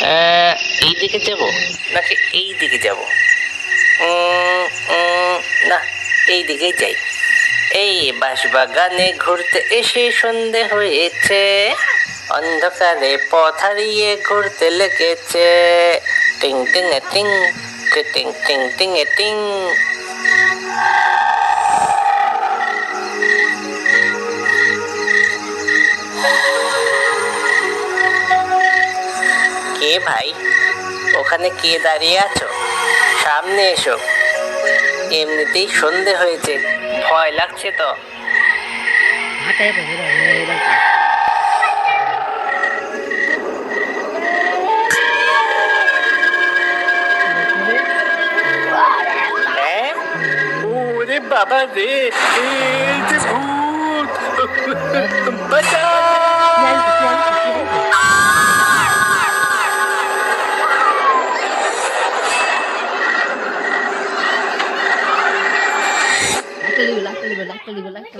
এই দিকে যাব নাকি এই দিকে যাব? না, এই দিকেই যাই। এই বাঁশবাগানে ঘুরতে এসে সন্ধে হয়েছে, অন্ধকারে পথ হারিয়ে ঘুরতে লেগেছে। টিং টিং এ টিং, টিং টিং টিং এ টিং। কে ভাই, ওখানে কে দাঁড়িয়ে আছো? সামনে এসো, এমনিতেই সন্ধে হয়েছে, ভয় লাগছে তো। হ্যাঁ, ওরে বাবা রে, এই যে ভূত, বাঁচাও! Like,